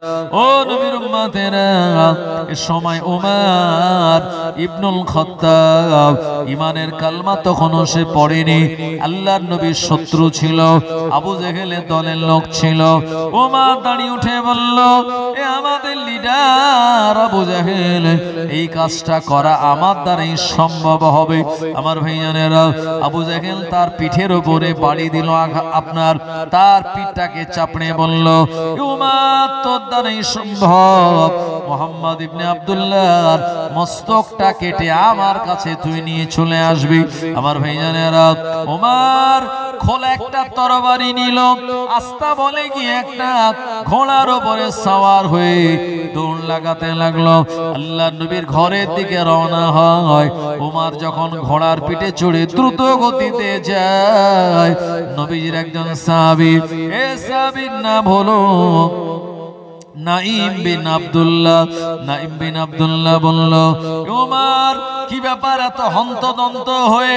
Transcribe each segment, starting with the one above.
ও নবীর উম্মতেরা, এ সময় উমর ইবনুল খাত্তাব ঈমানের কালমা তখনও সে পড়েনি। আল্লাহর নবীর শত্রু ছিল, আবু জেহেলের দলের লোক ছিল। উমর দাঁড়িয়ে উঠে বলল, এ আমাদের লিডার আবু জেহেল, এই কাজটা করা আমার দ্বারাই সম্ভব হবে। আমার ভাইজানেরা, আবু জেহেল তার পিঠের উপরে বাড়ি দিল, আপনার তার পিঠটাকে চাপড়ে বলল, উমর তোর দ্বারাই সম্ভব, মুহাম্মদ ইবনে আব্দুল্লাহর মস্তকটা কেটে আমার কাছে তুই নিয়ে চলে আসবি। আমার ভাইজানেরা, ওমর খোলা একটা তরবারি নিল, আস্তা বলে গিয়ে একটা ঘোড়ার উপরে সওয়ার হয়ে দৌড় লাগাতে লাগলো। আল্লাহর নবীর ঘরের দিকে রওনা হয়। ওমর যখন ঘোড়ার পিঠে চড়ে দ্রুত গতিতে যায়, নবীজির একজন সাহাবী, এ সাহাবীর নাম হলো নাঈম বিন আব্দুল্লাহ। নাঈম বিন আব্দুল্লাহ বলল, ওমর কি ব্যাপার, এত হন্তদন্ত হয়ে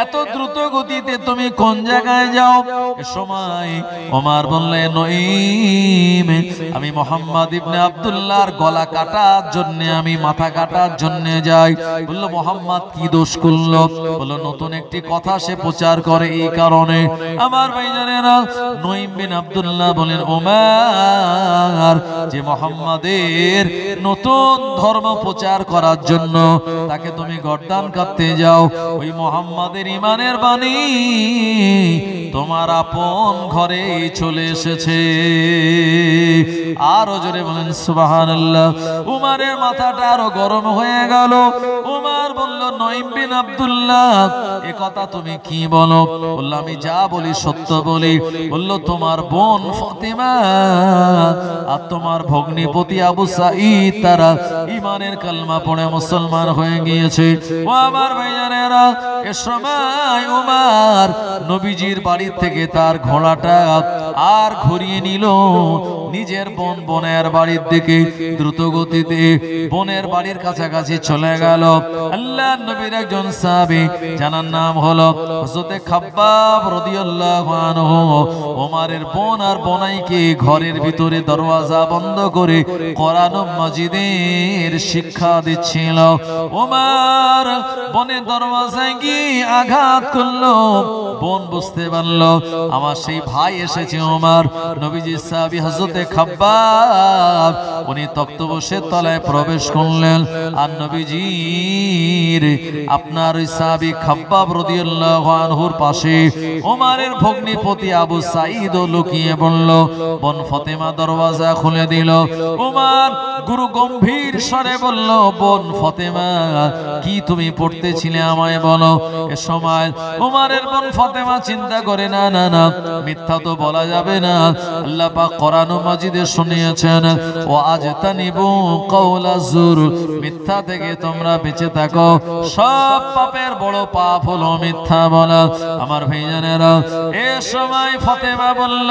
এত দ্রুত গতিতে তুমি কোন জায়গায় যাও? এ সময় ওমর বললেন, নাঈম, আমি মুহাম্মদ ইবনে আব্দুল্লাহর গলা কাটার জন্য, আমি মাথা কাটার জন্য যাই। বলল, মুহাম্মদ কি দোষ করলো? বলল, নতুন একটি কথা সে প্রচার করে, এই কারণে। আমার ভাইজানেরা, নাঈম বিন আব্দুল্লাহ বলেন, ওমর যে মুহাম্মাদের নতুন ধর্ম প্রচার করার জন্য তাকে তুমি গর্দান কাটতে যাও, ওই মুহাম্মাদের ঈমানের বাণী তোমার আপন ঘরে চলে এসেছে। আরো জোরে বলেন সুবহানাল্লাহ। উমরের মাথাটা আরো গরম হয়ে গেল। উমর বলল, নাঈম বিন আব্দুল্লাহ, এ কথা তুমি কি বলো? বলল, আমি যা বলি সত্য বলি। বলল, তোমার বোন ফাতিমা আর তোমার ভগ্নিপতি আবু সাঈদ তারা ঈমানের কালমা পড়ে মুসলমান হয়ে গিয়েছে। ও আমার ভাইজানেরা, এ সময় উমর নবীজির বাড়ি থেকে তার ঘোড়াটা আর ঘুরিয়ে নিল নিজের বোনের বাড়ির দিকে। দ্রুত গতিতে বোনের বাড়ির কাছাকাছি চলে গেল। আল্লাহর নবীর একজন সাহাবী, যার নাম হলো হযরত খাব্বাব রাদিয়াল্লাহু আনহু, ওমরের বোন আর বোনাইকে ঘরের ভিতরে দরওয়াজা বন্ধ করে কোরআন মাজিদের শিক্ষা দিচ্ছিল। ওমর বোনের দরওয়াজায় গিয়ে আঘাত করলো। বোন বুঝতে পারলো আমার সেই ভাই এসেছে। ওমর নবীজির সাহাবী হযরত খাব্বাব, উনি তক্তপোশের তলায় প্রবেশ করলেন। আর নবীজির আপনার ওই সাহাবী খাব্বাব রাদিয়াল্লাহু আনহুর পাশে ওমরের ভগ্নিপতি আবু সাঈদ লুকিয়ে বলল। বোন ফাতেমা দরওয়াজা খুলে দিল। ওমর গুরু গম্ভীর স্বরে বলল, বোন ফাতেমা, কি তুমি পড়তেছিলে আমায় বলো। এ সময় ওমরের বোন ফাতেমা চিন্তা করে, না না না, মিথ্যা তো বলা যাবে না। আল্লাহ পাক কোরআন মাজিদে শুনিয়েছেন, ও আজতানিবু কাওলা যুর, মিথ্যা থেকে তোমরা বেঁচে থাকো। সব পাপের বড় পাপ হলো মিথ্যা বলা। আমার ভাইজানেরা, এ সময় ফাতেমা বলল,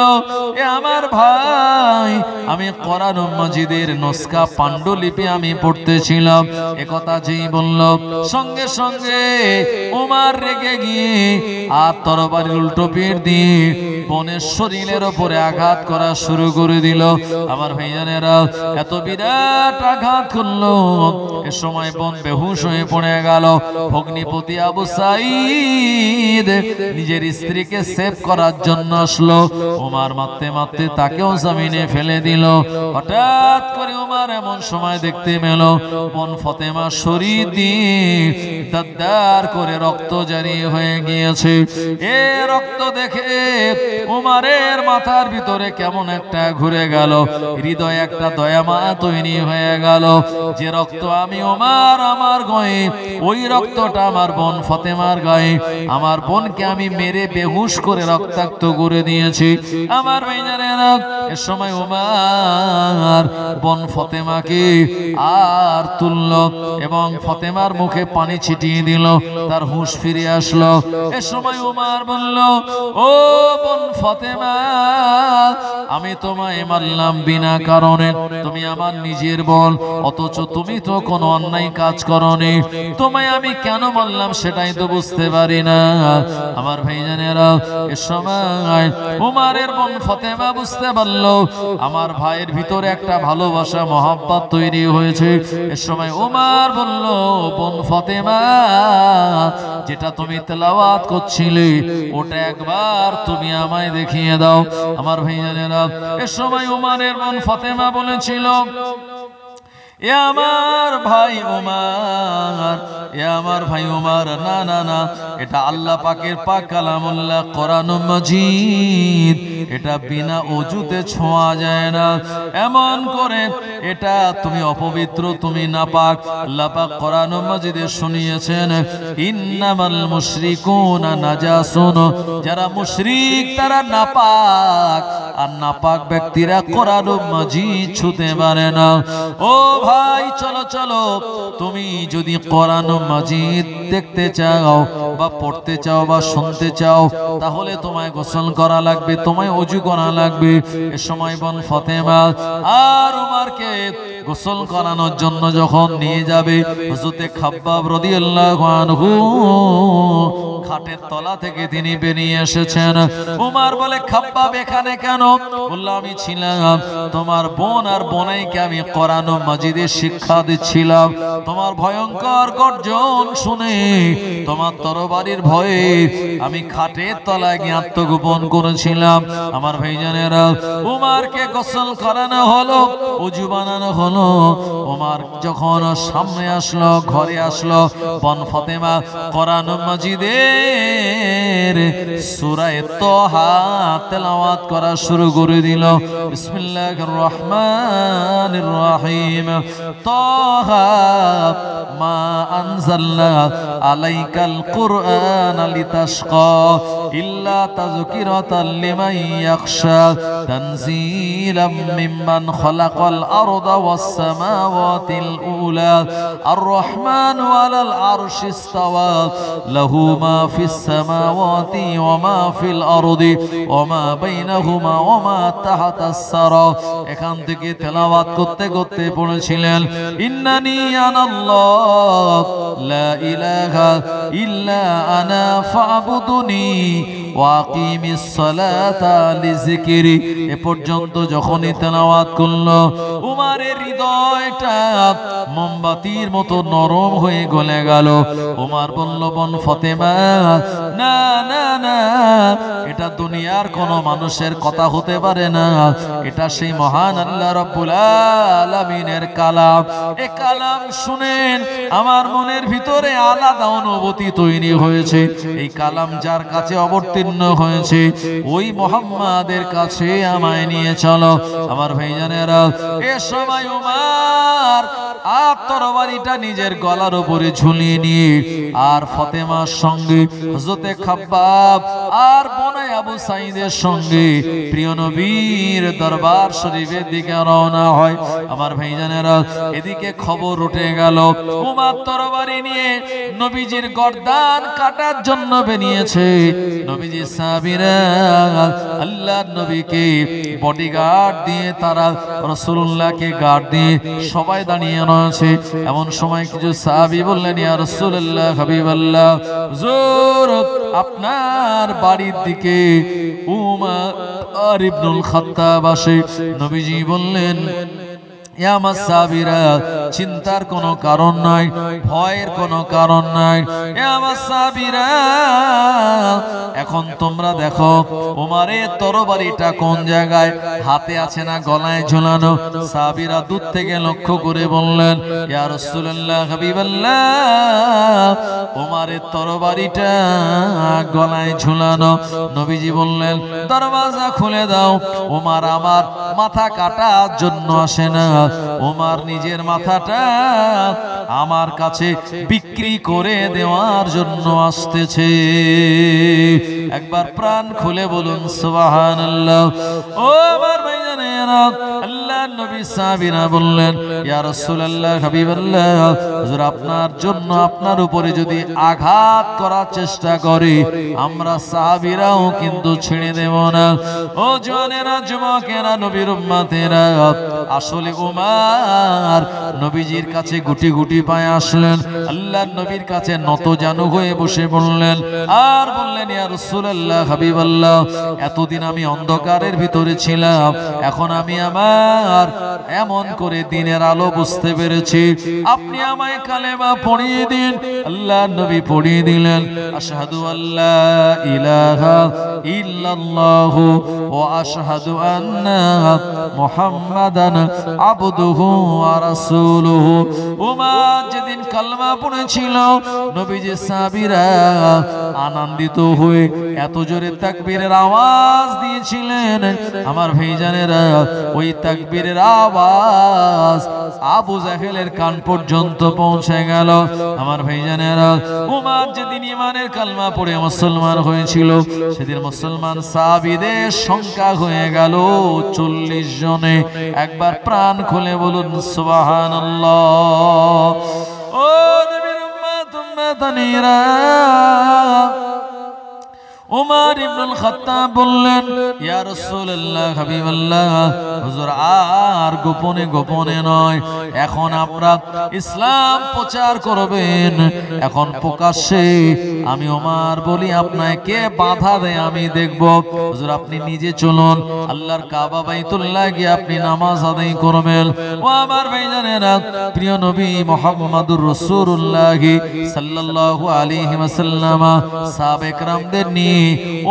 এ আমার ভাই, আমি কোরআন মাজিদের নুসখা পাণ্ডুলিপি আমি পড়তেছিলাম। এ কথা যেই বলল, সঙ্গে সঙ্গে ওমর রেগে গিয়ে আর তরবারি উল্টো পিঠ দিয়ে বোনের শরীরের উপরে আঘাত করা শুরু করে দিল। আমার ভাইজানেরা, এত বিরাট আঘাত করলো, এ সময় বোন বেহুশ হয়ে পড়ে গেল। ভগ্নিপতি আবু সাঈদ নিজের স্ত্রীকে সেভ করার জন্য আসলো। ওমর মারতে মারতে তাকেও জমিনে ফেলে দিল। হঠাৎ করে ওমর এমন সময় দেখতে পেল বোন ফাতেমা শরীর দিয়ে দাদ্দার করে রক্ত জারি হয়ে গিয়েছে। এ রক্ত দেখে ওমরের মাথার ভিতরে কেমন একটা ঘুরে গেল, হৃদয়ে একটা দয়ামা তৈরি হয়ে গেল। যে রক্ত আমি ওমর আমার গায়ে, ওই রক্তটা আমার বোন ফাতেমার গায়ে। আমার বোনকে আমি মেরে বেহুশ করে রক্তাক্ত করে দিয়েছি। আমার ভাইজানেরা, এ সময় ওমর বোন ফাতেমাকে আর তুলল এবং ফাতেমার মুখে পানি ছিটিয়ে দিল। তার হুঁশ ফিরে আসলো। এ সময় ওমর বলল, ও বোন ফাতেমা, আমি তোমায় মারলাম বিনা কারণে, তুমি আমার নিজের বল, অথচ তুমি তো কোনো অন্যায় কাজ করনি, তোমায় আমি কেন মারলাম সেটাই তো বুঝতে পারি না। আমার ভাইজানেরা, এ সময় উমারের বোন ফাতেমা বুঝতে পারলো আমার ভাইয়ের ভিতরে একটা ভালোবাসা মহব্বত তৈরি হয়েছে। এ সময় উমার বলল, বোন ফাতেমা, যেটা তুমি তেলাওয়াত করছিলে ওটা একবার তুমি আমায় দেখিয়ে দাও। আমার ভাইজানেরা, এ সময় উমারের বোন ফাতেমা বলেছিল, এ আমার ভাই উমার, এ আমার ভাই উমার, না না না, এটা আল্লাহ পাকের পাক কালামুল্লাহ কোরআনুল মাজিদ, এটা বিনা ওযুতে ছোঁয়া যায় না। এমন করে এটা তুমি অপবিত্র, তুমি নাপাক। আল্লাহ পাক কোরআনুল মাজিদে শুনিয়েছেন, ইন্নামাল মুশরিকুনা নাজাসুন, যারা মুশরিক তারা নাপাক, আর নাপাক ব্যক্তিরা কোরআনুল মাজিদ ছুঁতে পারে না। ও ভাই, চলো চলো, তুমি যদি কোরআনুল মাজিদ দেখতে চাও বা পড়তে চাও বা শুনতে চাও, তাহলে তোমায় গোসল করা লাগবে, তোমায় ওযু করা লাগবে। এ সময় বোন ফাতেমা আর উমারকে গোসল করানোর জন্য যখন নিয়ে যাবে, হযরতে খাব্বাব রাদিয়াল্লাহু আনহু খাটের তলা থেকে তিনি বেরিয়ে এসেছেন। উমার বলে, খাব্বাব এখানে কেন? বলল, আমি ছিলাম তোমার বোন আর বোনাইকে আমি কোরআনুল মাজিদের শিক্ষা দিচ্ছিলাম। তোমার ভয়ঙ্কর গর্জন শুনে, তোমার তরবারির ভয়ে আমি খাটের তলায় গিয়ে আত্মগোপন করেছিলাম। আমার ভাইজানেরা, উমারকে গোসল করানো হলো, ওযু বানানো হলো। উমার যখন সামনে আসলো, ঘরে আসলো, বোন ফাতেমা কোরআনুল মাজিদের সূরা তাহা তেলাওয়াত করা শুরু করে দিল। বিসমিল্লাহির রহমানির রহিম। তাহা মা আনজালনা আলাইকাল কুরআনা লিতাশকা ইল্লা তাযকিরাতাল লিমান ইয়াখশা তানজিলাম মিম্মান খালাকাল আরদা ওয়াস সামাওয়াতিল উলা আর রহমানু আলাল আরশি ইসতাওয়া লাহু মা ফিস সামাওয়াতি ওয়া মা ফিল আরদি ওয়া মা বাইনাহুমা ওয়া মা তাহতাস সারা। এখান থেকে তেলাওয়াত করতে করতে পড়েছিলেন, ইন্নানি আনাল্লাহ লা ইলাহা ইল্লা আনা ফাবুদুনি ওয়া আকিমিস সালাতা লিযিকরি। এ পর্যন্ত যখনই তেলাওয়াত করলো, উমারের হৃদয়টা মোমবাতির মতো নরম হয়ে গলে গেল। উমার বলল, বোন ফাতেমা, না না না, এটা দুনিয়ার কোনো মানুষের কথা হতে পারে না, এটা সেই মহান আল্লাহ রাব্বুল আলামিনের কালাম। এই কালাম শুনেন আমার মনের ভিতরে আলাদা অনুভূতি তৈরি হয়েছে। এই কালাম যার কাছে অবতীর্ণ হয়েছে, ওই মুহাম্মাদের কাছে আমায় নিয়ে চলো। আমার ভাইজানেরা, এ সময় উমার আর তরবারিটা নিজের গলার উপরে ঝুলিয়ে নিয়ে আর ফাতেমার সঙ্গে হযরতে খাব্বাব আর বোনাই আবু সাঈদের সঙ্গে প্রিয় নবীর দরবার শরীফের দিকে রওনা হয়। আমার ভাইজানেরা, এদিকে খবর উঠে গেল, উমার তরবারি নিয়ে নবীজির গর্দান কাটার জন্য বেরিয়েছে। নবীজির সাহাবীরা আল্লাহর নবীকে বডিগার্ড দিয়ে, তারা রাসূলুল্লাহকে গার্ড দিয়ে সবাই দাঁড়িয়ে রয়েছে। এমন সময় কিছু সাহাবী বললেন, ইয়া রাসূলুল্লাহ, হাবিবাল্লাহ, হুজুর আপনার বাড়ির দিকে উমর ইবনুল খাত্তাব আসে। নবীজি বললেন, আমার সাহাবীরা, চিন্তার কোনো কারণ নাই, ভয়ের কোনো কারণ নাই। আমার সাহাবীরা, এখন তোমরা দেখো উমারের তরবারিটা কোন জায়গায়, হাতে আছে না গলায় ঝুলানো? সাহাবীরা দূর থেকে লক্ষ্য করে বললেন, ইয়া রাসূলুল্লাহ, হাবিবাল্লাহ, উমারের তরবারিটা গলায় ঝুলানো। নবীজি বললেন, দরওয়াজা খুলে দাও। উমার আমার মাথা কাটার জন্য আসে না, উমার নিজের মাথা মাথাটা আমার কাছে বিক্রি করে দেওয়ার জন্য আসতেছে। একবার প্রাণ খুলে বলুন সুবহানাল্লাহ। ও আমার ভাইজানেরা, আল্লাহর নবী সাহাবীরা বললেন, ইয়া রাসূলুল্লাহ, হাবিবাল্লাহ, হুজুর আপনার জন্য আপনার উপরে যদি আঘাত করার চেষ্টা করে আমরা সাহাবীরাও কিন্তু ছেড়ে দেব না। ও জওয়ানেরা, যুবকেরা, নবীর উম্মতেরা, আসলে উমর নবীজির কাছে গুটি গুটি পায়ে আসলেন, আল্লাহর নবীর কাছে নত জানু হয়ে বসে বললেন আর বললেন, ইয়া রাসূলুল্লাহ, হাবিবাল্লাহ, এতদিন আমি অন্ধকারের ভিতরে ছিলাম, এখন আমি আমার এমন করে দিনের আলো বুঝতে পেরেছি, আপনি আমায় কালেমা পড়িয়ে দিন। আল্লাহর নবী পড়িয়ে দিলেন, আশহাদু আল্লা ইলাহা ইল্লাল্লাহু ওয়া আশহাদু আন্না মুহাম্মাদান আবদুহু ওয়া রাসূলুহু। উমর যেদিন কালেমা পড়েছিল, নবীজি সাহাবীরা আনন্দিত হয়ে এত জোরে তাকবীরের আওয়াজ দিয়েছিলেন, আমার ভাইজানেরা, ওই তাকবীরের আওয়াজ আবু জাহেলের কান পর্যন্ত পৌঁছে গেল। আমার ভাইজানেরা, উমর যেদিন ঈমানের কালেমা পড়ে মুসলমান হয়েছিল, সেদিন মুসলমান সাহাবীদের সংখ্যা হয়ে গেল 40 জনে। একবার প্রাণ খুলে বলুন সুবহানাল্লাহ। ও নবীর উম্মত উম্মতানিরা, উমর ইবনুল খাত্তাব বললেন, ইয়া রাসূলুল্লাহ, হাবিবাল্লাহ, হুজুর আর গোপনে গোপনে নয়, এখন আপনারা ইসলাম প্রচার করবেন, এখন প্রকাশ্যে আমি উমর বলি আপনাকে কে বাধা দেয় আমি দেখব। হুজুর আপনি নিজে চলুন, আল্লাহর কাবা বাইতুল্লাহ গিয়ে আপনি নামাজ আদায় করবেন। ও আমার ভাইজানেরা, প্রিয় নবী মুহাম্মদুর রাসূলুল্লাহ সাল্লাল্লাহু আলাইহি ওয়াসাল্লাম সাহাবা একরামদের নিয়ে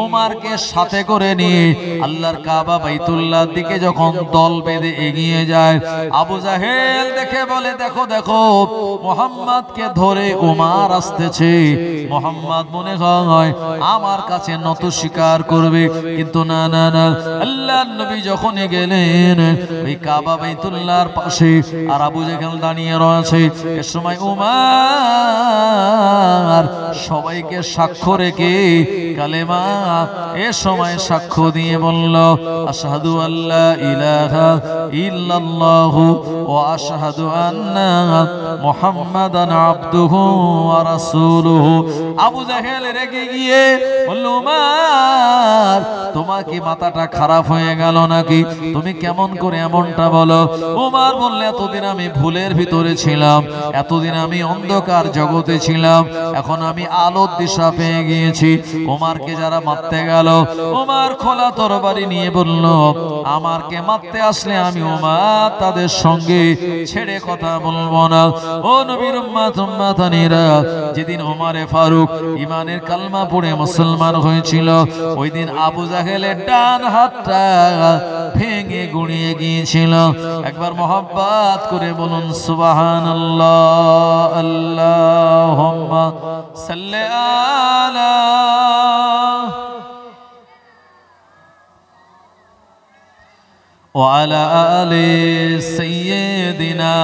ওমরকে সাথে করে নিয়ে আল্লাহর কাবা বাইতুল্লাহর দিকে যখন দল বেঁধে এগিয়ে যায়, আবু জাহেল দেখে বলে, দেখো দেখো মুহাম্মদকে ধরে ওমর আসতেছে, মুহাম্মদ মনে হয় আমার কাছে নত স্বীকার করবে, কিন্তু না না না, আল্লাহর নবী যখন গেলেন ওই কাবা বাইতুল্লাহর পাশে আর আবু জাহেল দাঁড়িয়ে রয়েছে, এ সময় ওমর সবাইকে সাক্ষ্য রেখে কালেমা এ সময় সাক্ষ্য দিয়ে বলল, আশহাদু আল্লা ইলাহা ইল্লাল্লাহু ওয়া আশহাদু আন্না মুহাম্মাদান আবদুহু ওয়া রাসূলুহু। আবু জাহেল রেগে গিয়ে বলল, উমর তোমার কি মাথাটা খারাপ হয়ে গেল নাকি? তুমি কেমন করে এমনটা বলো? উমর বললে, এতদিন আমি ভুলের ভিতরে ছিলাম, এতদিন আমি অন্ধকার জগতে ছিলাম, এখন আমি আলোর দিশা পেয়ে গিয়েছি। উমরকে যারা মারতে গেল, উমর খোলা তরবারি নিয়ে বলল, আমারকে মারতে আসলে আমি উমর তাদের সঙ্গে ছেড়ে কথা বলবো না। ও নবীর উম্মত উম্মতানিরা, যেদিন উমরে ফারুক ঈমানের কালেমা পড়ে মুসলমান হয়েছিল, ওই দিন আবু জাহেলের ডান হাতটা ভেঙে গুঁড়িয়ে গিয়েছিল। একবার মোহাব্বত করে বলুন সুবহানাল্লাহ। আল্লাহুম্মা সাল্লি আলা ওয়া আলা আলি সাইয়্যিদিনা।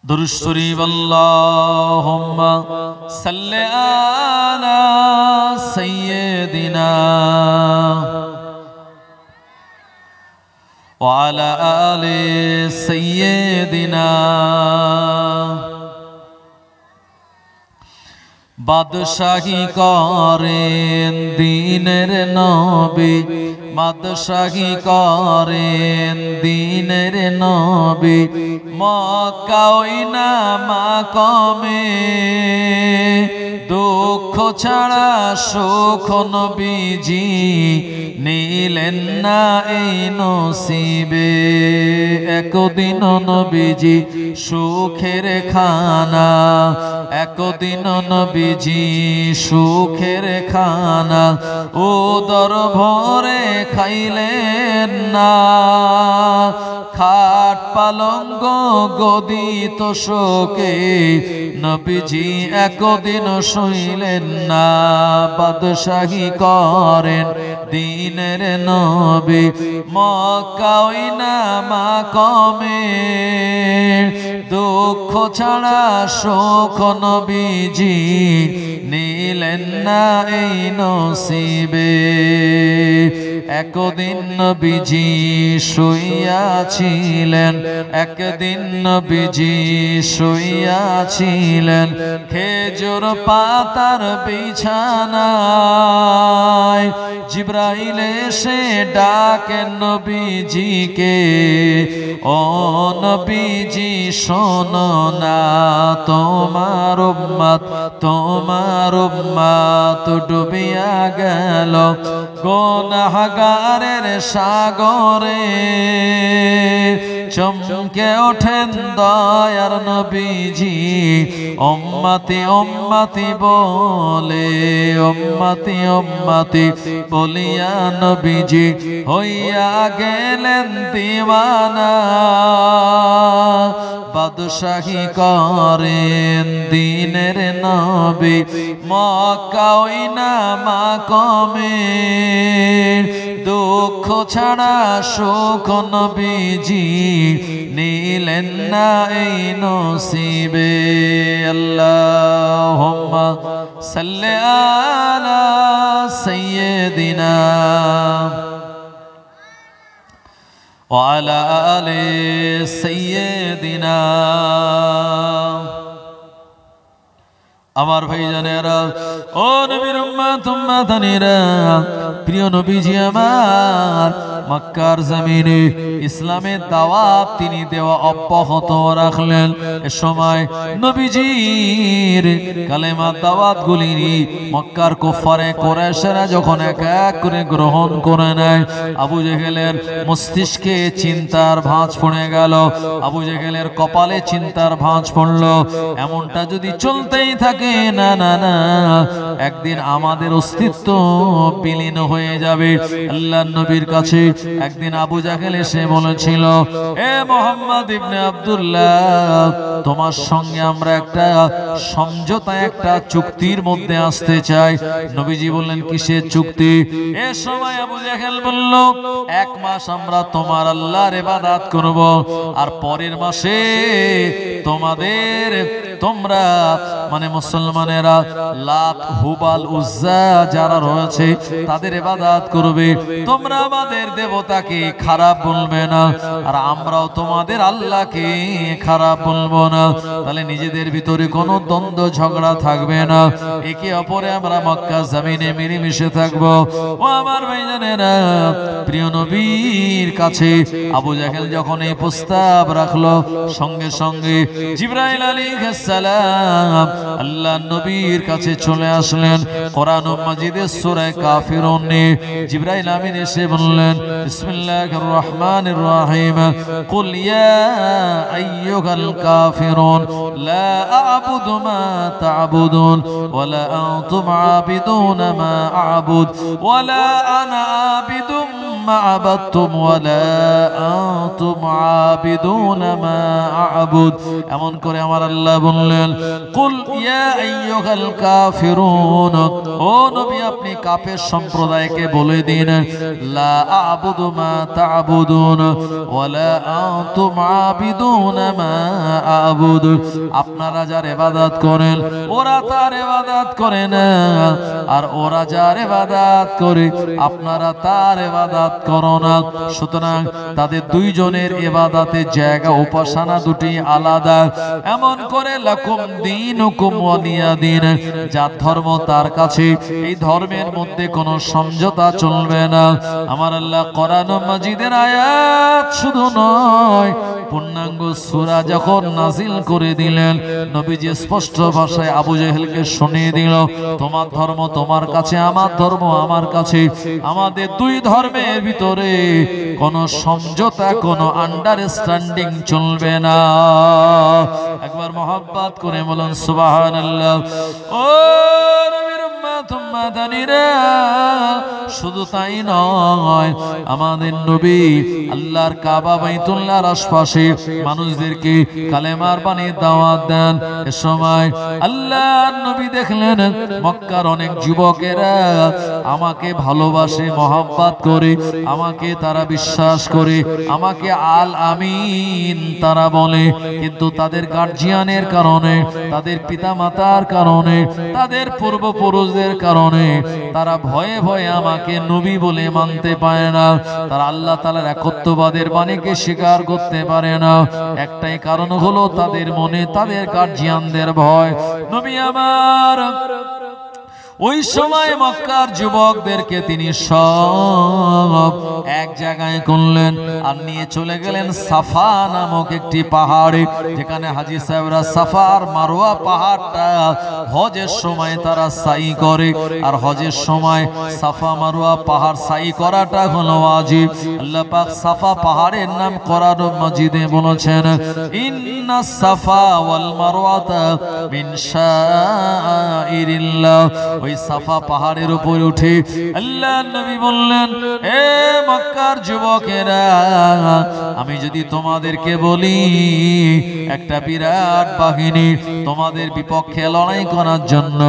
দুরূদ শরীফ, আল্লাহুম্মা সাল্লি আলা সাইয়্যিদিনা ওয়া আলা আলি সাইয়্যিদিনা। বাদশাহী করেন দিনের নবী, বাদশাহী করেন দিনের নবী, মক্কা ওই না মাকামে, দুঃখ ছাড়া সুখ নবীজি নিলেন না এই নসিবে। একদিন নবীজি সুখের খানা, একদিন নবীজি সুখের খানা, উদর ভরে খাইলেন না, খাট পালঙ্গ গদিত শোকে নবীজি একদিন শুইলেন না। বাদশাহী করেন দিনের নবী মক্কা ওই না মাকামে দুঃখ ছাড়া সুখ নবীজি নিলেন না এই নসিবে একদিন নবীজি শুইয়াছিলেন একদিন নবীজি শুইয়াছিলেন খেজুর পাতার বিছানায় জিবরাইল এসে ডাকেন নবীজিকে ও নবীজি শোনো না তোমার উম্মত ডুবিয়া গেল গুনাহগারের সাগরে চমকে ওঠেন দয়ার নবীজি উম্মতি উম্মতি বলে উম্মতি উম্মতি বলিয়া নবীজি হইয়া গেলেন দিওয়ানা বাদশাহী করেন দিনের নবী মক্কা ওই না মাকামে দুঃখ ছাড়া সুখ নবীজি নিলেন না এই নসিবে আল্লাহুম্মা সাল্লি আলা সাইয়্যিদিনা ওয়া আলা আলি সাইয়্যিদিনা আমার ভাইজানেরা ও নবীর উম্মত-উম্মতানিরা প্রিয় নবীজি আমার মক্কার জমিনে ইসলামের দাওয়াত তিনি দেওয়া অব্যাহত রাখলেন এ সময় নবীজির কালেমার দাওয়াতগুলি মক্কার কুফারে কুরাইশরা যখন এক এক করে গ্রহণ করে নেয় আবু জেহেলের মস্তিষ্কে চিন্তার ভাঁজ পড়ে গেল আবু জেহেলের কপালে চিন্তার ভাঁজ পড়ল এমনটা যদি চলতেই থাকে না না না একদিন আমাদের অস্তিত্ব বিলীন হয়ে যাবে আল্লাহর নবীর কাছে একদিন আবু জাহেল এসে বলেছিল এ মুহাম্মদ ইবনে আব্দুল্লাহ তোমার সঙ্গে আমরা একটা সমঝোতা একটা চুক্তির মধ্যে আসতে চাই নবীজি বললেন কিসের চুক্তি এ সময় আবু জাহেল বলল এক মাস আমরা তোমার আল্লাহর ইবাদত করব আর পরের মাসে তোমরা মানে মুসলমানেরা লাত হুবাল উজ্জা যারা রয়েছে তাদের ইবাদত করবে তোমরা আমাদের দেবতাকে খারাপ বলবে না আর আমরাও তোমাদের আল্লাহকে খারাপ বলবো না তাহলে নিজেদের ভিতরে কোনো দ্বন্দ্ব ঝগড়া থাকবে না একে অপরে আমরা মক্কা জমিনে মিলেমিশে থাকবো ও আমার ভাইজানেরা প্রিয় নবীর কাছে আবু জাহেল যখন এই প্রস্তাব রাখলো সঙ্গে সঙ্গে জিবরাইল আলাইহিস সালাম আল্লাহর নবীর কাছে চলে আসলেন কোরআন মাজিদের সূরা কাফিরুন জিবরাইল আমিন এসে বললেন বিসমিল্লাহির রহমানির রহিম কুল ইয়া আইয়ুহাল কাফিরুন লা আ'বুদু মা তা'বুদুন ওয়া লা আনতুম আ'বিদুন মা আ'বুদ ওয়া লা আনা আ'বিদুম মা আ'বাদতুম ওয়া লা আনতুম আ'বিদুন মা আ'বুদ এমন করে আমার আল্লাহ বললেন কুল ইয়া আইয়ুহাল কাফিরুন ও নবী আপনি কাফের সম্প্রদায়কে বলে দিন লা আ'বুদু মা তা'বুদুন ওয়া লা আনতুম আ'বিদুন মা আ'বুদ আপনারা যার ইবাদত করেন ওরা তার ইবাদত করে না আর ওরা যার ইবাদত করে আপনারা তার ইবাদত করো না সুতরাং তাদের দুইজনের ইবাদতের জায়গা উপাসনা দুটি আলাদা এমন করে লাকুম দীনুকুম ওয়ালিয়া দীন যার ধর্ম তার কাছে এই ধর্মের মধ্যে কোনো সমঝোতা চলবে না আমার আল্লাহ কোরআন মাজিদের আয়াত শুধু নয় পূর্ণাঙ্গ সূরা যখন নাজিল করে দিলেন নবীজি স্পষ্ট ভাষায় আবু জেহেলকে শুনিয়ে দিল তোমার ধর্ম তোমার কাছে আমার ধর্ম আমার কাছে আমাদের দুই ধর্মের ভিতরে কোনো সমঝোতা কোনো আন্ডারস্ট্যান্ডিং চলবে না একবার মহব্বত করে বলুন সুবহানাল্লাহ ও নবীর উম্মত উম্মতানিরা শুধু তাই নয়, আমাদের নবী আল্লাহর কাবা বাইতুল্লাহর আশপাশে মানুষদেরকে কালেমার বাণী দাওয়াত দেন। এ সময় আল্লাহর নবী দেখলেন মক্কার অনেক যুবকেরা আমাকে ভালোবাসে, মহব্বত করে, আমাকে তারা বিশ্বাস করে, আমাকে আল আমিন তারা বলে, কিন্তু তাদের গার্জিয়ানের কারণে, তাদের পিতামাতার কারণে, তাদের পূর্বপুরুষদের কারণে তারা ভয়ে ভয়ে আমাকে নবী বলে মানতে পারে না। তারা আল্লাহ তাআলার একত্ববাদের বাণীকে স্বীকার করতে পারে না। একটাই কারণ হলো তাদের মনে তাদের গার্জিয়ানদের ভয়। নবী আমার ওই সময় মক্কার যুবকদেরকে তিনি সব এক জায়গায় করলেন আর নিয়ে চলে গেলেন সাফা নামক একটি পাহাড়ে, যেখানে হাজী সাহেবরা সাফা আর মারওয়া পাহাড়টা হজের সময় তারা সাই করে। আর হজের সময় সাফা মারওয়া পাহাড় সাই করাটা হলো ওয়াজিব। আল্লাহ পাক সাফা পাহাড়ের নাম কোরআন মাজিদে বলেছেন, ইন্নাস সাফা ওয়াল মারওয়াতা মিন শাইরিল্লাহ। ওই সাফা পাহাড়ের উপর উঠে আল্লাহর নবী বললেন, এ মক্কার যুবকেরা, আমি যদি তোমাদেরকে বলি একটা বিরাট বাহিনী তোমাদের বিপক্ষে লড়াই করার জন্য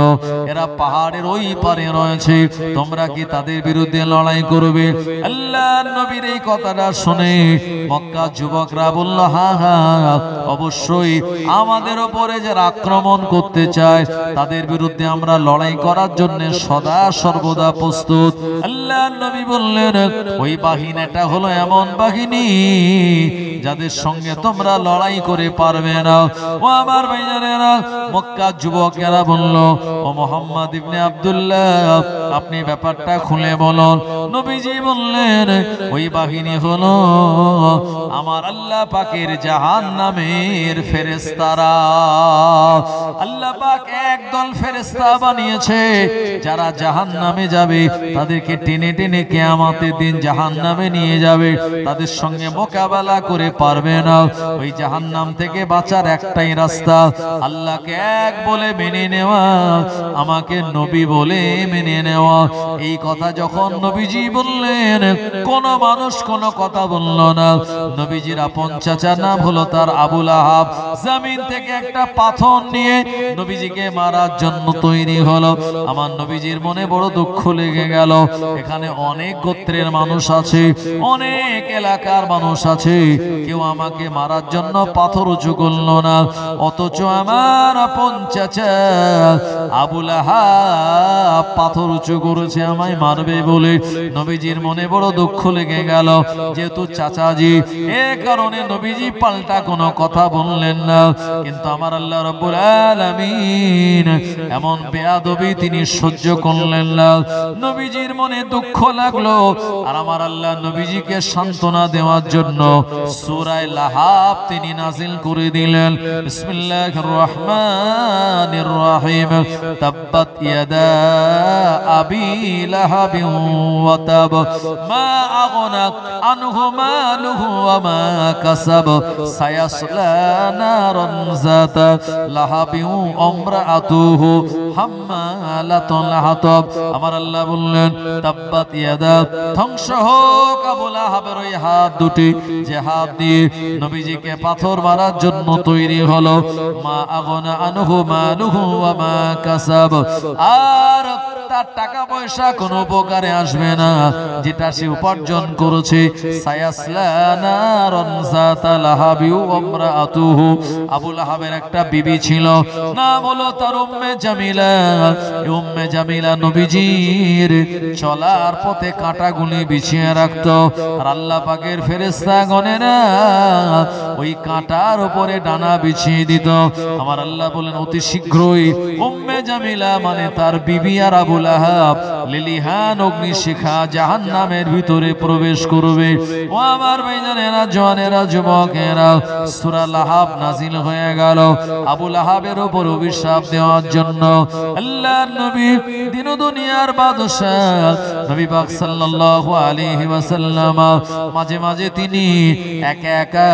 এরা পাহাড়ের ওই পারে রয়েছে, তোমরা কি তাদের বিরুদ্ধে লড়াই করবে? আল্লাহর নবীর এই কথাটা শুনে মক্কা যুবকরা বলল, হ্যাঁ হ্যাঁ, অবশ্যই আমাদের উপরে যারা আক্রমণ করতে চায় তাদের বিরুদ্ধে আমরা লড়াই করার জন্য সদা সর্বদা প্রস্তুত। আল্লাহর নবী বললেন, ওই বাহিনীটা হলো এমন বাহিনী যাদের সঙ্গে তোমরা লড়াই করে পারবে না। ও আমার ভাইজানেরা, মক্কা যুবকেরা বলল, ও মুহাম্মদ ইবনে আব্দুল্লাহ, আপনি ব্যাপারটা খুলে বলুন। নবীজি বললেন, ওই বাহিনী হলো আমার আল্লাহ পাকের জাহান্নামের ফেরেশতারা। আল্লাহ পাক একদল ফেরেশতা বানিয়েছে যারা জাহান্নামে যাবে, তাদেরকে টেনে টেনে কিয়ামতের দিন জাহান্নামে নিয়ে যাবে, তাদের সঙ্গে মোকাবেলা করে পারবে না। ওই জাহান্নাম থেকে বাঁচার একটাই রাস্তা, আল্লাহকে এক বলে মেনে নেওয়া, আমাকে নবী বলে মেনে নেওয়া। এই কথা যখন নবীজি বললেন, কোন মানুষ কোন কথা বলল না। নবীজির আপন চাচার নাম হলো তার আবু লাহাব, জমিন থেকে একটা পাথর নিয়ে নবীজিকে মারার জন্য তৈরি হলো। আমার নবীজির মনে বড় দুঃখ লেগে গেল। এখানে অনেক গোত্রের মানুষ আছে, অনেক এলাকার মানুষ আছে, কেউ আমাকে মারার জন্য পাথর উঁচু করল না, অথচ আমার আপন চাচা আবু লাহাব পাথর উঁচু করেছে আমায় মারবে বলে। নবীজির মনে বড় দুঃখ লেগে গেল। যেহেতু চাচাজি, এ কারণে নবীজি পাল্টা কোনো কথা বললেন না। কিন্তু আমার আল্লাহ রাব্বুল আলামিন এমন বেয়াদবি তিনি সহ্য করলেন না। নবীজির মনে দুঃখ লাগলো, আর আমার আল্লাহ নবীজিকে সান্ত্বনা দেওয়ার জন্য সূরা লাহাব তিনি নাযিল করে দিলেন। বিসমিল্লাহির রহমানির রহিম। তাব্বাত ইয়াদা আবি লাহাবিন ওয়া তাব, মা আগনা আনহু মালুহু ওয়া মা কাসাব, সায়াসলা নারান যাতা লাহাবিন ওয়া ইমরাআতুহু হাম্মালাতুল হাতাব। আমার আল্লাহ বললেন, তাব্বাত ইয়াদা, ধ্বংস হোক আবু লাহাবের ওই হাত দুটি, যে হাত দিয়ে নবীজিকে পাথর মারার জন্য তৈরি হলো। মা আগনা আনহু মালুহু ওয়া মা কাসাব, আর তার টাকা পয়সা কোনো উপকারে আসবে না, যেটা সে উপার্জন করেছে। সায়াসলা নারান যাতা লাহাবি ওয়া ইমরাআতুহু, আবু লাহাবের একটা বিবি ছিল, নাম হলো তার উম্মে জামিলা। এই উম্মে জামিলা নবীজির চলার পথে কাঁটাগুলি বিছিয়ে রাখতো, আর আল্লাহ পাকের ফেরেশতাগণেরা ওই কাঁটার উপরে ডানা বিছিয়ে দিত। আমার আল্লাহ বলেন, অতি শীঘ্রই উম্মে জামিলা মানে তার বিবি আর আবু লাহাব লিলিহান অগ্নিশিখা জাহান্নামের ভিতরে প্রবেশ করবে। ও আমার ভাইজানেরা, জওয়ানেরা, যুবকেরা, সূরা লাহাব নাজিল হয়ে গেল আবু লাহাবের উপর অভিশাপ দেওয়ার জন্য। আল্লাহর নবী দিন দুনিয়ার বাদশাহ নবী পাক সাল্লাল্লাহু আলাইহি ওয়াসাল্লাম মাঝে মাঝে তিনি একা একা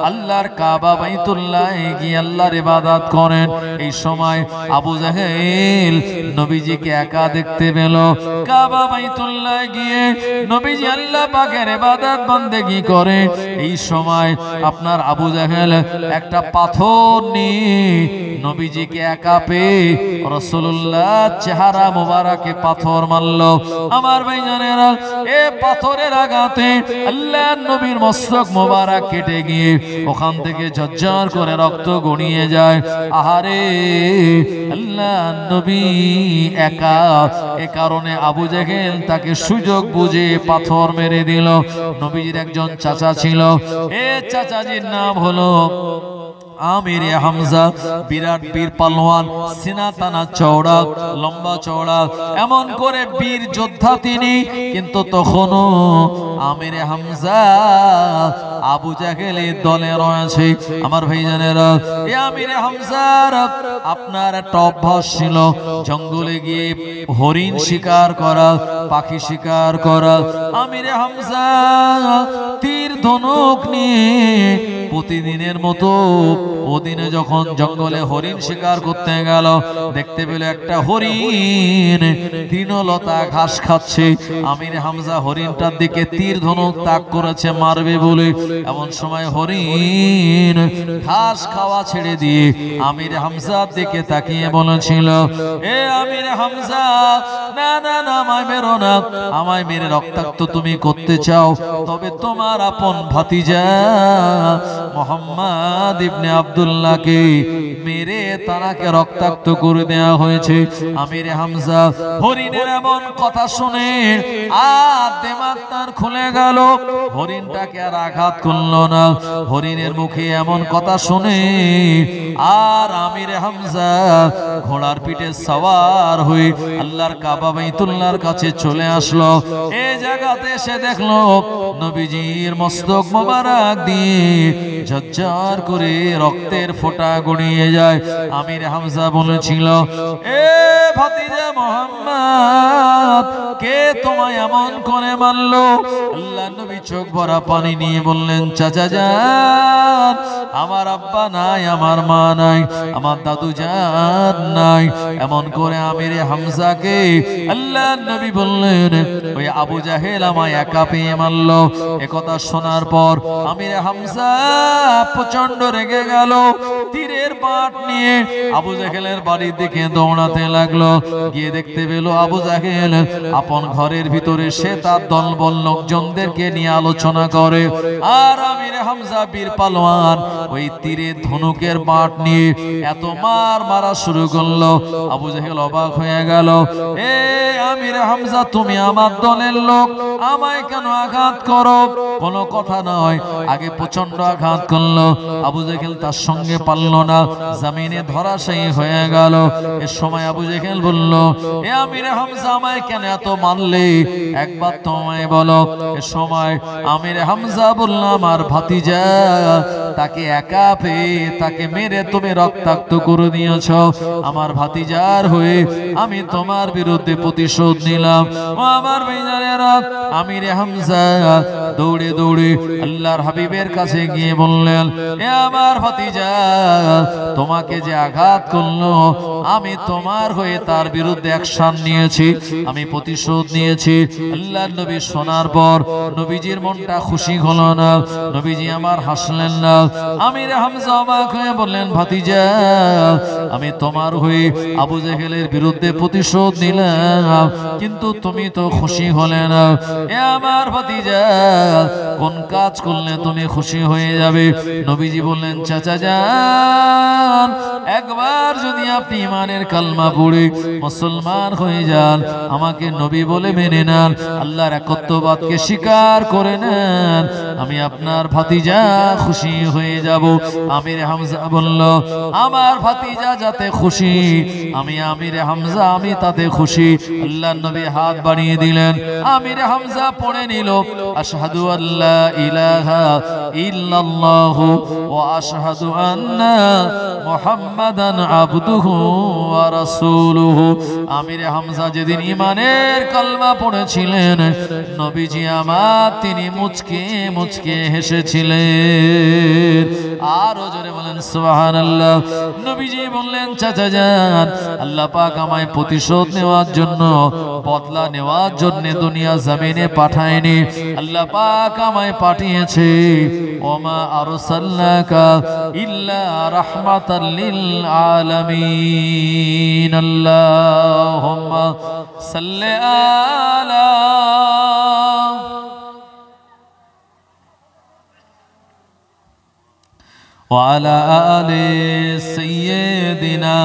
আল্লাহর কাবা বাইতুল্লাহে গিয়ে আল্লাহর ইবাদত করেন। এই সময় আবু জাহেল নবীজিকে একা দেখতে পেল। কাবা বাইতুল্লাহ গিয়ে নবীজি আল্লাহ পাকের ইবাদত বন্দেগী করে। এই সময় আপনার আবু জাহেল একটা পাথর নিয়ে নবীজিকে একা পেয়ে রাসূলুল্লাহ চেহারা মোবারকে পাথর মারলো। আমার ভাইজানেরা, এ পাথরের আঘাতে আল্লাহর নবীর মস্তক মোবারক কেটে গিয়ে ওখান থেকে ঝরঝর করে রক্ত গড়িয়ে যায়। আহারে, আল্লাহর নবী একা, এ কারণে আবু জাহেল তাকে সুযোগ বুঝে পাথর মেরে দিল। নবীজির একজন চাচা ছিল, এ চাচাজির নাম হলো আমির হামজা। বিরাট বীর পালোয়ান, সিনা টানা চওড়া, লম্বা চওড়া, এমন করে বীর যোদ্ধা তিনি। কিন্তু তখনও আমির হামজা আবু জাহেলের দলে রয়েছে। আমার ভাইজানেরা, এই আমির হামজার আপনার একটা অভ্যাস ছিল জঙ্গলে গিয়ে হরিণ শিকার করা, পাখি শিকার করা। আমির হামজা তীর ধনুক নিয়ে প্রতিদিনের মতো ওদিনে যখন জঙ্গলে হরিণ শিকার করতে গেল, দেখতে পেল একটা হরিণ তৃণলতা ঘাস খাচ্ছে। আমির হামজা হরিণটার দিকে তীর ধনুক তাক করেছে মারবে বলে। এমন সময় হরিণ ঘাস খাওয়া ছেড়ে দিয়ে আমির হামজার দিকে তাকিয়ে বলেছিল, এ আমির হামজা, না না না, আমায় মেরো না। আমায় মেরে রক্তাক্ত তুমি করতে চাও, তবে তোমার আপন ভাতিজা মুহাম্মদ ইবনে আব্দুল্লাহকে মেরে তাকে রক্তাক্ত করে দেওয়া হয়েছে। আমির হামজা হরিণের এমন কথা শুনে আর দিমাগ তার খুলে গেল। হরিণটাকে আর আঘাত করলো না। হরিণের মুখে এমন কথা শুনে আর আমির হামজা ঘোড়ার পিঠে সওয়ার হয়ে আল্লাহর কাবা বাইতুল্লাহর কাছে চলে আসলো। এই জায়গাতে এসে দেখলো নবীজির মস্তক মোবারক দিয়ে ঝরঝর করে রক্তের ফোঁটা গড়িয়ে যায়। আমির হামজা বলেছিল, এ ভাতিজা মুহাম্মদ, কে তোমায় এমন করে মারলো? আল্লাহ নবী চোখ ভরা পানি নিয়ে বললেন, চাচা যান, আমার আব্বা নাই, আমার মা নাই, আমার দাদু যান নাই। এমন করে আমির হামজাকে আল্লাহ নবী বললেন, ওই আবু জাহেল আমায় একা পেয়ে মারলো। একথা শোনার পর আমির হামজা প্রচন্ড রেগে গেল। তীরের বাট নিয়ে আবু জাহেলের বাড়ির দিকে দৌড়াতে লাগলো। গিয়ে দেখতে পেল আবু জাহেল আপন ঘরের ভিতরে সে তার দলবল লোকজনদেরকে নিয়ে আলোচনা করে। আর আমির হামজা বীর পালোয়ান ওই তীরের ধনুকের বাট নিয়ে এত মার মারা শুরু করলো। আবু জাহেল অবাক হয়ে গেল, এ আমির হামজা, তুমি আমার দলের লোক, আমায় কেন আঘাত করো? কোনো কথা নয়। আগে প্রচন্ড আঘাত করলো। আবু জাহেল তার সঙ্গে পারল না, জমিনে ধরাশায়ী হয়ে গেল। এর সময় আবু জাহেল বলল, এ আমির হামজা, আমায় কেন এত মারলে? একবার তোমায় বলো। এর সময় আমির হামজা বলল, আমার ভাতিজা, তাকে একা পেয়ে তাকে মেরে তুমি রক্তাক্ত করে দিয়েছ। আমার ভাতিজার হয়ে আমি তোমার বিরুদ্ধে প্রতিশোধ নিলাম। ও আমার ভাইজানেরা, আমির হামজা দৌড়ে দৌড়ে আল্লাহর হাবিবের কাছে গিয়ে বললেন, এ আমার ভাতিজা, তোমাকে যে আঘাত করলো, আমি তোমার হয়ে তার বিরুদ্ধে অ্যাকশন নিয়েছি, আমি প্রতিশোধ নিয়েছি। আল্লাহর নবী শোনার পর নবীজির মনটা খুশি হলো না। নবীজি আমার হাসলেন না। আমির হামজা অবাক হয়ে বললেন, ভাতিজা, আমি তোমার হয়ে আবু জাহেলের বিরুদ্ধে প্রতিশোধ নিলাম, কিন্তু তুমি তো খুশি হলে না। এ আমার ভাতিজা, কোন কাজ করলে তুমি খুশি হয়ে যাবে? নবীজি বললেন, চাচা যান, একবার যদি আপনি ইমানের কালমা পড়ে মুসলমান হয়ে যান, আমাকে নবী বলে মেনে নেন, আল্লাহর একত্ববাদকে স্বীকার করে নেন, আমি আপনার ভাতিজা খুশি হয়ে যাব। আমির হামজা বলল, আমার ভাতিজা যাতে খুশি, আমি আমির হামজা আমি তাতে খুশি। আল্লাহর নবী হাত বাড়িয়ে দিলেন। আমির হামজা পড়ে নিল, আশহাদু আল্লা ইলাহা ইল্লাল্লাহ ইল্লাল্লাহু ওয়া আশহাদু আন্না মুহাম্মাদান আবদুহু ওয়া রাসূলুহু। আমিরে হামজা যেদিন ঈমানের কালমা পড়েছিলেন, নবীজি আমার তিনি মুচকে মুচকে হেসেছিলেন। আরো জোরে বলেন সুবহানাল্লাহ। নবীজি বললেন, চাচা যান, আল্লাহ পাক আমায় প্রতিশোধ নেওয়ার জন্য, বদলা নেওয়ার জন্য দুনিয়া জমিনে পাঠায়নি, আল্লাহ পাক আমায় পাঠিয়েছে। ওমা আরসালনাকা ইল্লা রাহমাতাল লিল আলামিন। আল্লাহুম্মা সাল্লি আলা وعلى آل سيدنا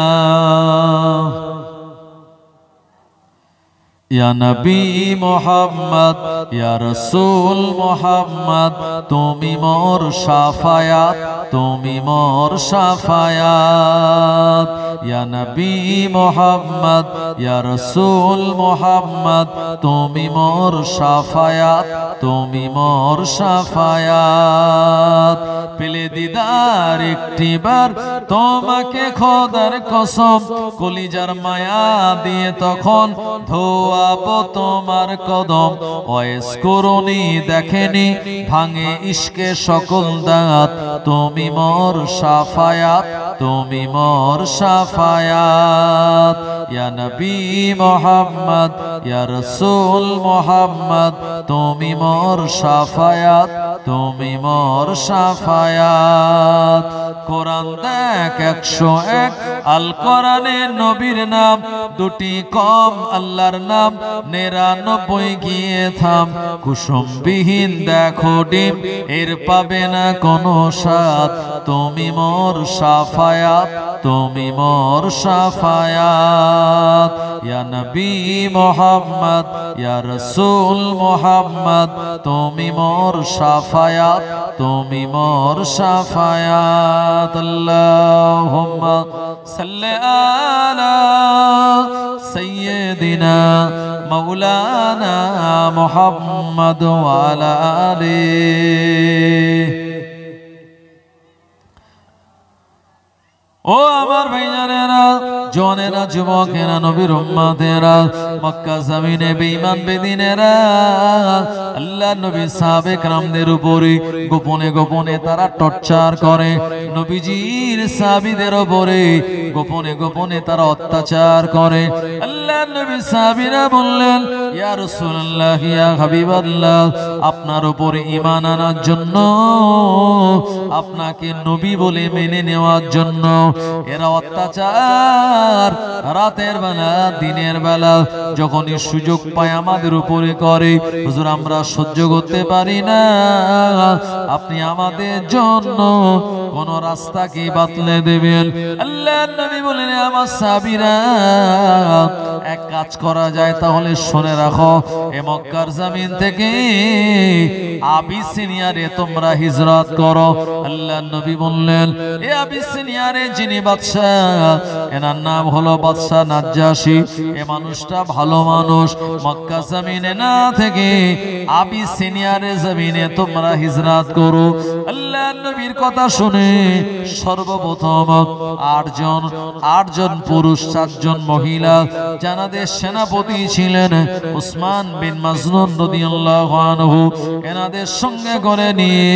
या नबी मोहम्मद या रसूल मोहम्मद तुमी मोर शाफायात, तुमी मोर शाफायात। या नबी मोहम्मद या रसूल मोहम्मद तुमी मोर शाफायात, तुमी मोर शाफायात। पेले दीदार एकटी बार तोमाके खोदार कसम, कलिजार माया दिए तखन धोआबो तोमार कदम। ओएस करुनी देखेनी भांगे इश्के सकल दात, तुमी मोर शाफायात, तुमी मोर शाफायात। या नबी मोहम्मद या रसूल मोहम्मद तुमी मोर शाफायात, तुमी मोर शाफायात। কোরআন দেখ 101, আল কোরআনে নবীর নাম দুটি কম, আল্লাহর নাম 99 গিয়ে থাম। কুসুমবিহীন দেখো ডিম, এর পাবে না কোনো স্বাদ, তুমি মোর শাফায়াত, তুমি মোর শাফায়াত। ইয়া নবী মুহাম্মদ ইয়া রাসূল মুহাম্মদ তুমি মোর শাফায়াত, তুমি মোর শাফায়াত। আল্লাহুম্মা সাল্লি আলা সাইয়্যিদিনা মাওলানা মুহাম্মদ ওয়া আলা আলিহি। ও আমার ভাইজানেরা, জনেরা, যুবকেরা, নবীর উম্মতেরা, মক্কা জমিনে বেঈমান বেদিনেরা আল্লাহ নবী সাহাবে کرامদের উপরে গোপনে গোপনে তারা টর্চার করে। নবীজির সাহাবীদের উপরে গোপনে গোপনে তারা অত্যাচার করে। আল্লাহ নবী সাহাবীরা বললেন, ইয়া রাসূলুল্লাহ, ইয়া হাবিবাল্লাহ, আপনার উপরে ঈমান আনার জন্য, আপনাকে নবী বলে মেনে নেওয়ার জন্য এরা অত্যাচার রাতের বেলা দিনের বেলা যখনই সুযোগ পায় আমাদের উপরে করে। হুজুর আমরা সহ্য করতে পারি না, আপনি আমাদের জন্য কোন রাস্তা কি বাতলে দেবেন। আল্লাহর নবী বলেন, আমার সাহাবীরা এক কাজ করা যায়, তাহলে শুনে রাখো, এ মক্কার জমিন থেকে আবিসিনিয়ারে তোমরা হিজরত করো। আল্লাহর নবী বললেন, এ আবিসিনিয়ারে যিনি বাদশাহ, এনার নাম হলো বাদশাহ নাজ্জাশী। এ মানুষটা ভালো মানুষ, মক্কা জমিনে না থেকে আবিসিনিয়ারে জমিনে তোমরা হিজরত করো। আল্লাহর নবীর কথা শুনে সর্বপ্রথম 8 জন পুরুষ, 4 জন মহিলা, যাদের সেনাপতি ছিলেন উসমান বিন মাজনুন রাদিয়াল্লাহু আনহু, এনাদের সঙ্গে করে নিয়ে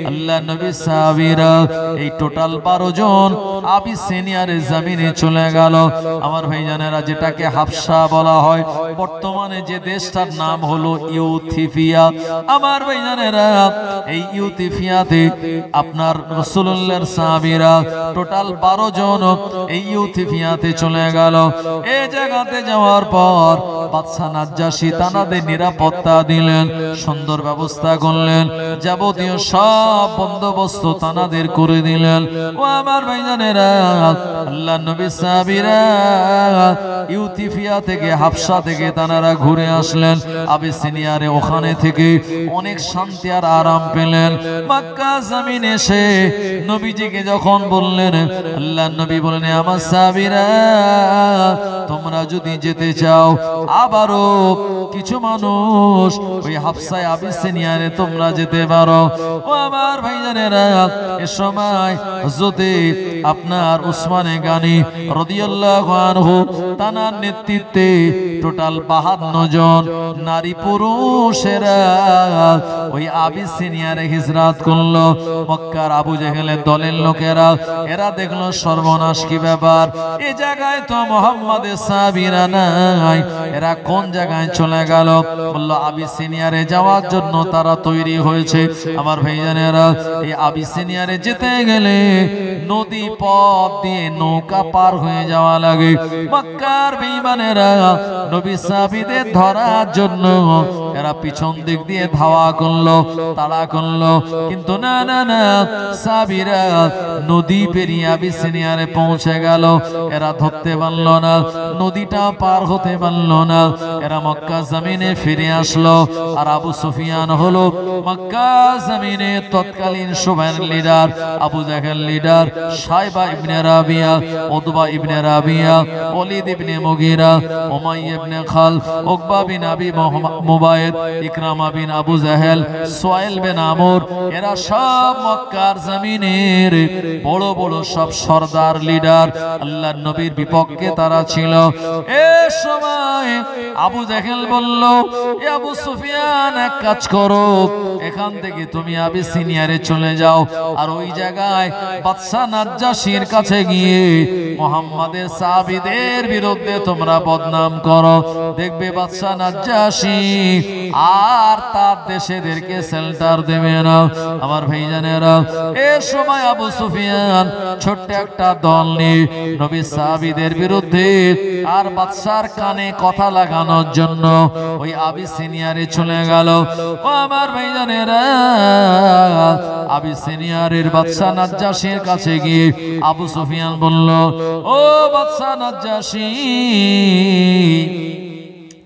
আল্লাহর নবী সাহাবীরা এই টোটাল 12 জন আবিসিনিয়ার জমিনে চলে গেল। আমার ভাইজানেরা, যেটাকে হাবশা বলা হয়, বর্তমানে যে দেশটার নাম হলো ইথিওপিয়া। আমার ভাইজানেরা, এই ইথিওপিয়াতে আপনার রাসূলুল্লাহর সাহাবীরা টোটাল 12 জন এই ইথিওপিয়াতে চলে গেল। এই জায়গাতে যাওয়ার পর বাদশা নাজ্জাশী তানাদের নিরাপত্তা দিলেন, সুন্দর ব্যবস্থা করলেন, যাবতীয় সব বন্দোবস্ত তানাদের করে দিলেন। ও আমার ভাইজানেরা, আল্লাহর নবী সাহাবীরা ইথিওপিয়া থেকে, হাবশা থেকে তানারা ঘুরে আসলেন আবিসিনিয়ারে। ওখানে থেকে অনেক শান্তি আর আরাম পেলেন। মক্কা জমিন এসে নবীজিকে যখন বললেন, আল্লাহর নবী বলেন, আমার সাহাবীরা তোমরা যদি যেতে চাও, আবারও কিছু মানুষ ওই হাফসায়ে আবিসিনিয়ারে তোমরা যেতে পারো। ও আমার ভাইজানেরা, এ সময় হযরতে আপনার উসমানে গানি রাদিয়াল্লাহু আনহু তানার নেতৃত্বে টোটাল 52 জন নারী পুরুষেরা ওই আবিসিনিয়ারে হিজরত করলো। মক্কার আবু জেহেলের দলের লোকেরা এরা দেখলো সর্বনাশ, কি ব্যাপার, এই জায়গায় তো মুহাম্মাদের সাহাবীরা নাই, এরা কোন জায়গায় চলে গেল? বলল আবিসিনিয়ারে যাওয়ার জন্য তারা তৈরি হয়েছে। আমার ভাইজানেরা, এই আবিসিনিয়ারে যেতে গেলে নদী পথ দিয়ে নৌকা পার হয়ে যাওয়া লাগে। মক্কার বেঈমানেরা নবী সাহাবীদের ধরার জন্য এরা পিছন দিক দিয়ে ধাওয়া করলো, তাড়া করলো, কিন্তু না না না, সাহাবীরা নদী পেরিয়ে আবিসিনিয়ারে পৌঁছে গেল। এরা ধরতে পারল না, নদীটা পার হতে পারল না। এরা মক্কা জমিনে ফিরে আসলো। আর আবু সুফিয়ান হলো মক্কা জমিনে তৎকালীন সময়ের লিডার, আবু জাহেল লিডার, শাইবা ইবনে রাবিয়া, উতবা ইবনে রাবিয়া, ওয়ালিদ ইবনে মুগীরা, উমাইয়া ইবনে খালফ, উকবা বিন আবি মুবাইদ, ইকরামা বিন আবু জাহেল, সুয়াইল বিন আমর, এরা সব মক্কার জমিনের বড় বড় সব সরদার লিডার, আল্লাহর নবীর বিপক্ষে তারা ছিল। এই সময় আবু জাহেল বলল, এ আবু সুফিয়ান, এক কাজ করো, এখান থেকে তুমি আবিসিনিয়ারে চলে যাও, আর ওই জায়গায় বাদশা নাজ্জাশীর কাছে গিয়ে মুহাম্মাদের সাহাবীদের বিরুদ্ধে তোমরা বদনাম করো। দেখবে বাদশা নাজ্জাশী আর তার দেশেদেরকে শেল্টার দেবে না। আমার ভাইজানেরা, এই সময় আবু সুফিয়ান ছোট্ট একটা দল নিয়ে নবী সাহাবীদের বিরুদ্ধে আর বাদশার কানে কথা লাগানোর জন্য ওই আবিসিনিয়ারে চলে গেল। ও আমার ভাইজানেরা, আবিসিনিয়ারের বাদশা নাজ্জাশীর কাছে গিয়ে আবু সুফিয়ান বলল, ও বাদশা নাজ্জাশী,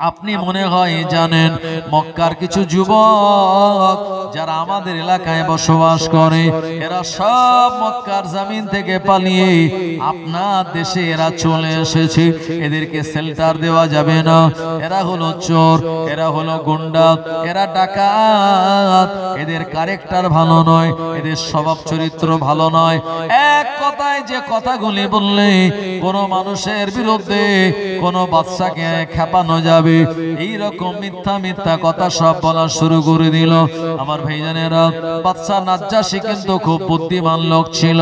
আপনি মনে হয় জানেন মক্কার কিছু যুবক যারা আমাদের এলাকায় বসবাস করে, এরা সব মক্কার জমিন থেকে পালিয়ে আপনার দেশে এরা চলে এসেছে। এদেরকে শেল্টার দেওয়া যাবে না। এরা হলো চোর, এরা হলো গুন্ডা, এরা ডাকাত, এদের ক্যারেক্টার ভালো নয়, এদের স্বভাব চরিত্র ভালো নয়। এক কথায় যে কথাগুলি বললে কোন মানুষের বিরুদ্ধে কোন বাদশাকে খেপানো যাবে, এই রকম মিথ্যা মিথ্যা কথা সব বলা শুরু করে দিল। আমার ভাইজানেরা, বাদশা নাজ্জাশী কিন্তু খুব বুদ্ধিমান লোক ছিল।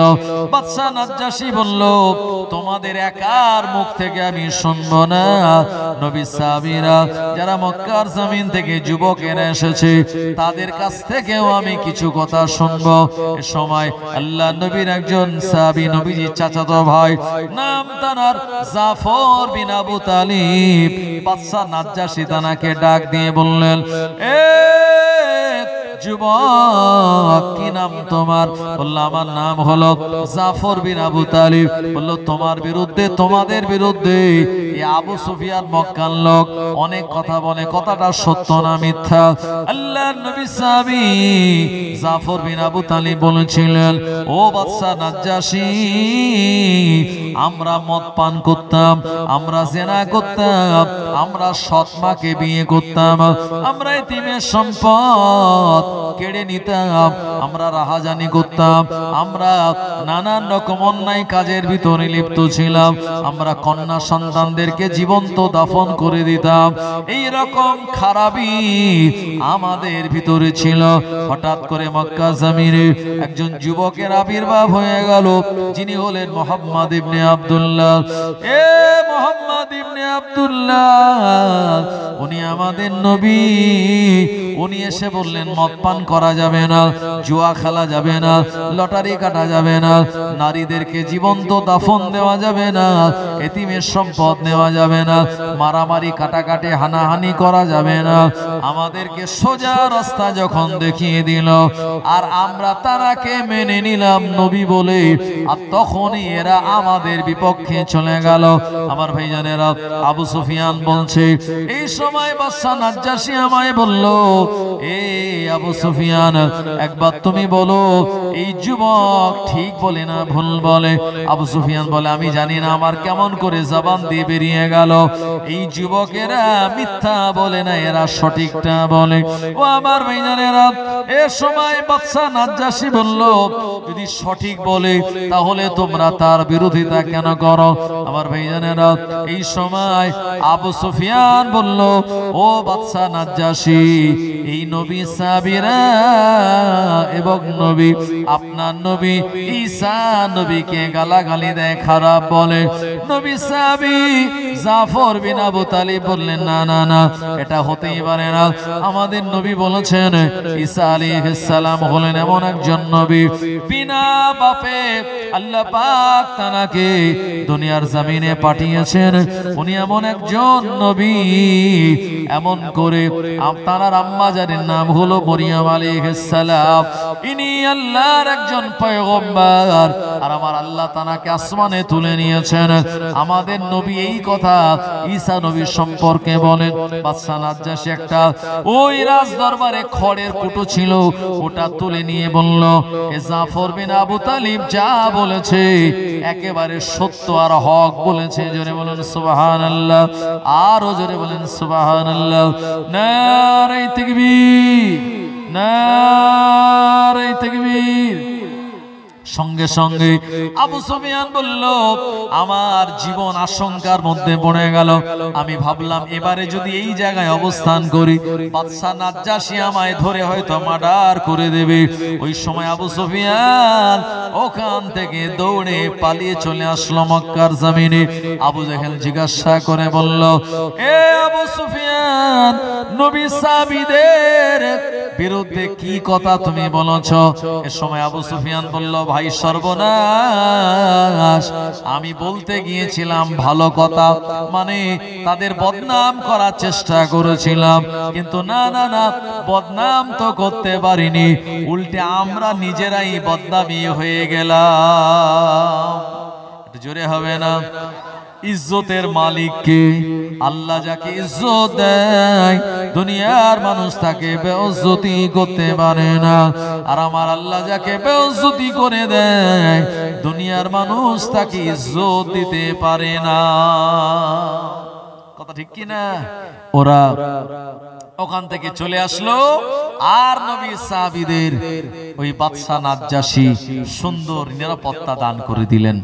বাদশা নাজ্জাশী বলল, তোমাদের একার মুখ থেকে আমি শুনবো না, নবী সাহাবীরা যারা মক্কার জমিন থেকে যুবকেরা এসেছে তাদের কাছ থেকেও আমি কিছু কথা শুনবো। এ সময় আল্লাহ নবীর একজন সাহাবী, নবীজির চাচাতো ভাই, নাম তার জাফর বিন আবু তালিব, বাদশা নাজ্জাশী তানাকে ডাক দিয়ে বললেন, এ যুবক, কি নাম তোমার? বলল, আমার নাম হলো জাফর বিন আবু তালিব। বলল, তোমার বিরুদ্ধে, তোমাদের বিরুদ্ধে এই আবু সুফিয়ান মক্কার লোক অনেক কথা বলে, কথাটা সত্য না মিথ্যা? আল্লাহর নবী সাহাবী জাফর বিন আবু তালিব বলেছিলেন, ও বাদশা নাজ্জাশী, আমরা মদ পান করতাম, আমরা জেনা করতাম, আমরা সৎ মাকে বিয়ে করতাম, আমরা এতিমের সম্পদ কেড়ে নিতাম, আমরা রাহাজানি করতাম, আমরা নানান রকম অন্যায় কাজের ভিতরে লিপ্ত ছিলাম, আমরা কন্যা সন্তানদেরকে জীবন্ত দাফন করে দিতাম। এই রকম খারাপি আমাদের ভিতরে ছিল। হঠাৎ করে মক্কা জমিনে একজন যুবকের আবির্ভাব হয়ে গেল, যিনি হলেন মুহাম্মদ ইবনে আব্দুল্লাহ। এ মুহাম্মদ ইবনে আব্দুল্লাহ, উনি আমাদের নবী। উনি এসে বললেন, মদ পান করা যাবে না, জুয়া খেলা যাবে না, লটারি কাটা যাবে না, নারীদেরকে জীবন্ত দাফন দেওয়া যাবে না, এতিমের সম্পদ নেওয়া যাবে না, মারামারি কাটাকাটি হানাহানি করা যাবে না। আমাদেরকে সোজা রাস্তা যখন দেখিয়ে দিল আর আমরা তারাকে মেনে নিলাম নবী বলে, আর তখনই এরা আমাদের বিপক্ষে চলে গেল। আমার ভাইজানেরা, আবু সুফিয়ান বলছে, এই সময় বাদশা নাজ্জাশী আমায় বলল, এ আবু সুফিয়ান, একবার তুমি বলো এই যুবক ঠিক বলে না ভুল বলে? আবু সুফিয়ান বলে আমি জানি না আমার কেমন করে জবান দিয়ে বেরিয়ে গেল। এই যুবকেরা মিথ্যা বলে না, এরা সঠিকটা বলে। ও আমার ভাইজানেরা, এ সময় বাদশা নাজ্জাশী বলল যদি সঠিক বলে তাহলে তোমরা তার বিরোধিতা কেন করো? আমার ভাইজানেরা, এই সময় আবু সুফিয়ান বলল ও বাদশা নাজ্জাশী, এই নবী সাহাবীরা এবং নবী আপনার নবী ঈসা নবীকে গালাগালি দেয়, খারাপ বলে। নবী সাহাবী জাফর বিন আবু তালিব বললেন না না না, এটা হতেই পারে না। আমাদের নবী বলেছেন ঈসা আলাইহিস সালাম হলেন এমন একজন নবী, বিনা বাপে আল্লাহ পাক তাকে দুনিয়ার জমিনে পাঠিয়েছেন। উনি এমন একজন নবী, এমন করে আপনার আম্মা জানের নাম হলো মরিয়ম আলাইহিস সালাম। ইনি আল্লাহর একজন পয়গম্বর, আর আমার আল্লাহ তাকে আসমানে তুলে নিয়েছেন। আমাদের নবী এই কথা ঈসা নবী সম্পর্কে বলেন। বাদশা নাজ্জাশী একটা ওই রাজ দরবারে খড়ের কুটো ছিল, ওটা তুলে নিয়ে বলল এ জাফর বিন আবু তালিব যা বলেছে একেবারে সত্য আর হক বলেছে। জোরে বলেন সুবহানাল্লাহ, আরো জোরে বলেন সুবহানাল্লাহ। নারে তাকবীর, নারে তাকবীর। সঙ্গে সঙ্গে আবু সুফিয়ান বলল আমার জীবন আশঙ্কার মধ্যে পড়ে গেল। আমি ভাবলাম এবারে যদি এই জায়গায় অবস্থান করি বাদশা নাজ্জাশী আমায় ধরে হয়তো মার্ডার করে দেবে। ওই সময় আবু সুফিয়ান ওখান থেকে দৌড়ে পালিয়ে চলে আসলো মক্কার জমিনে। আবু জেহেল জিজ্ঞাসা করে বলল এ আবু সুফিয়ান, নবী সাহাবীদের বিরুদ্ধে কি কথা তুমি বলেছো? এ সময় আবু সুফিয়ান বলল ভাই সর্বনাশ, আমি বলতে গিয়েছিলাম ভালো কথা, মানে তাদের বদনাম করার চেষ্টা করেছিলাম, কিন্তু না না না, বদনাম তো করতে পারিনি, উল্টে আমরা নিজেরাই বদনামি হয়ে গেলাম। জোরে হবে না? ইজ্জতের মালিক কে? আল্লাহ যাকে ইজ্জত দেয় দুনিয়ার মানুষ তাকে বেইজ্জতি করতে পারে না, আর আমার আল্লাহ যাকে বেইজ্জতি করে দেয় দুনিয়ার মানুষ তাকে ইজ্জত দিতে পারে না। কথা ঠিক কি না? ওরা ওখান থেকে চলে আসলো, আর নবী সাহাবীদের ওই বাদশা নাজ্জাশী সুন্দর নিরাপত্তা দান করে দিলেন।